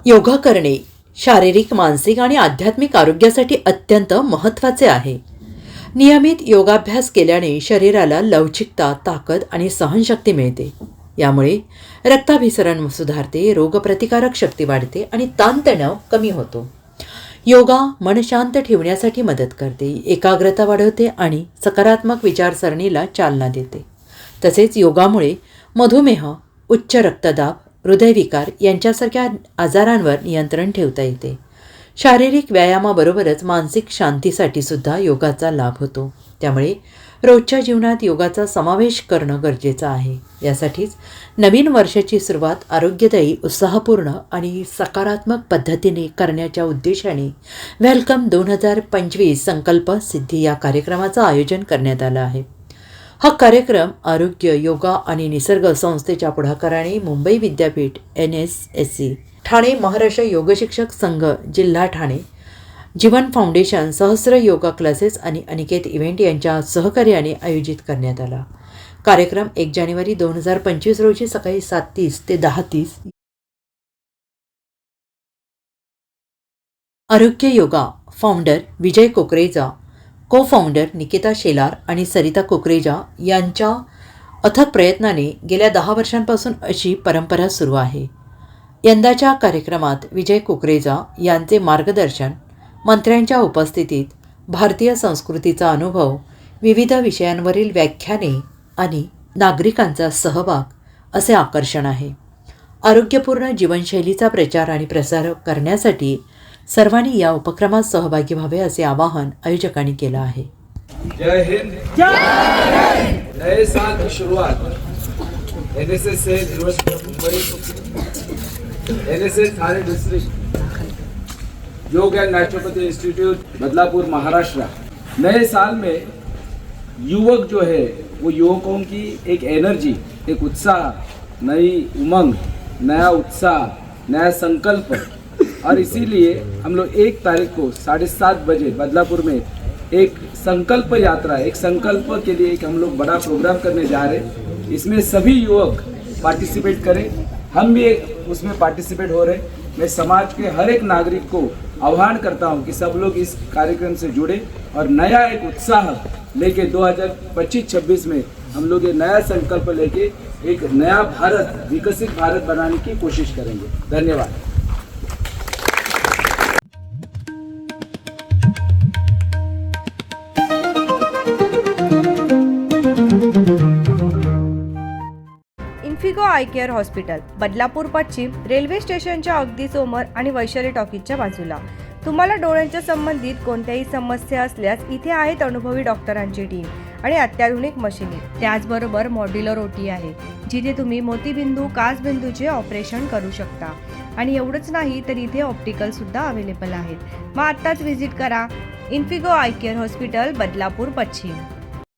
योगा करणे शारीरिक, मानसिक आणि आध्यात्मिक आरोग्यासाठी अत्यंत महत्त्वाचे आहे. नियमित योगाभ्यास केल्याने शरीराला लवचिकता, ताकद आणि सहनशक्ती मिळते. यामुळे रक्ताभिसरण सुधारते, रोगप्रतिकारक शक्ती वाढते आणि ताणतणाव कमी होतो. योगा मन शांत ठेवण्यासाठी मदत करते, एकाग्रता वाढवते आणि सकारात्मक विचारसरणीला चालना देते. तसेच योगामुळे मधुमेह, उच्च रक्तदाब, हृदयविकार यांच्यासारख्या आजारांवर नियंत्रण ठेवता येते. शारीरिक व्यायामाबरोबरच मानसिक शांतीसाठी सुद्धा योगाचा लाभ होतो. त्यामुळे रोजच्या जीवनात योगाचा समावेश करणं गरजेचं आहे. यासाठीच नवीन वर्षाची सुरुवात आरोग्यदायी, उत्साहपूर्ण आणि सकारात्मक पद्धतीने करण्याच्या उद्देशाने वेलकम 2025 संकल्प सिद्धी या कार्यक्रमाचं आयोजन करण्यात आलं आहे. हा कार्यक्रम आरोग्य, योगा आणि निसर्ग संस्थेच्या पुढाकाराने मुंबई विद्यापीठ, NSSC, ठाणे महाराष्ट्र योगशिक्षक संघ, जिल्हा ठाणे, जीवन फाउंडेशन, सहस्र योगा क्लासेस आणि अनिकेत इव्हेंट यांच्या सहकार्याने आयोजित करण्यात आला. कार्यक्रम 1 जानेवारी 2025 रोजी सकाळी 7:30 ते 10:30. आरोग्य योगा फाउंडर विजय कुकरेजा, को फाउंडर निकिता शेलार आणि सरिता कुकरेजा यांच्या अथक प्रयत्नाने गेल्या 10 वर्षांपासून अशी परंपरा सुरू आहे. यंदाच्या कार्यक्रमात विजय कुकरेजा यांचे मार्गदर्शन, मंत्र्यांच्या उपस्थितीत भारतीय संस्कृतीचा अनुभव, विविध विषयांवरील व्याख्याने आणि नागरिकांचा सहभाग असे आकर्षण आहे. आरोग्यपूर्ण जीवनशैलीचा प्रचार आणि प्रसार करण्यासाठी सर्वांनी या उपक्रमात सहभागी व्हावे असे आवाहन आयोजकांनी केलं आहे. जय हिंद, नए साल की शुरुआत NSS से university of Mumbai, NSS Thane district, yoga and naturopathy institute, Badlapur, Maharashtra. नए साल में युवक जो है वो युवकों की एक एनर्जी, एक उत्साह, नई उमंग, नया उत्साह, नया संकल्प, और इसीलिए हम लोग 1 तारीख को 7:30 बजे बदलापुर में एक संकल्प यात्रा, एक संकल्प के लिए एक हम लोग बड़ा प्रोग्राम करने जा रहे हैं. इसमें सभी युवक पार्टिसिपेट करें, हम भी उसमें पार्टिसिपेट हो रहे हैं. मैं समाज के हर एक नागरिक को आह्वान करता हूं कि सब लोग इस कार्यक्रम से जुड़े और नया एक उत्साह लेके 2025-26 में हम लोग ये नया संकल्प लेके एक नया भारत, विकसित भारत बनाने की कोशिश करेंगे. धन्यवाद. Infigo I care hospital, Badlapur पश्चिम, रेल्वे स्टेशनच्या अगदी समोर आणि वैशाली टॉकीजच्या बाजूला. तुम्हाला डोळ्यांच्या संबंधित कोणत्याही समस्या असल्यास इथे आहेत अनुभवी डॉक्टरांची टीम आणि अत्याधुनिक मशिनी. त्याचबरोबर मॉड्युलर OT आहे, जिथे तुम्ही मोतीबिंदू, काचबिंदूचे ऑपरेशन करू शकता. आणि एवढंच नाही तर इथे ऑप्टिकल सुद्धा अवेलेबल आहेत. मग आत्ताच व्हिजिट करा Infigo I care hospital, Badlapur पश्चिम.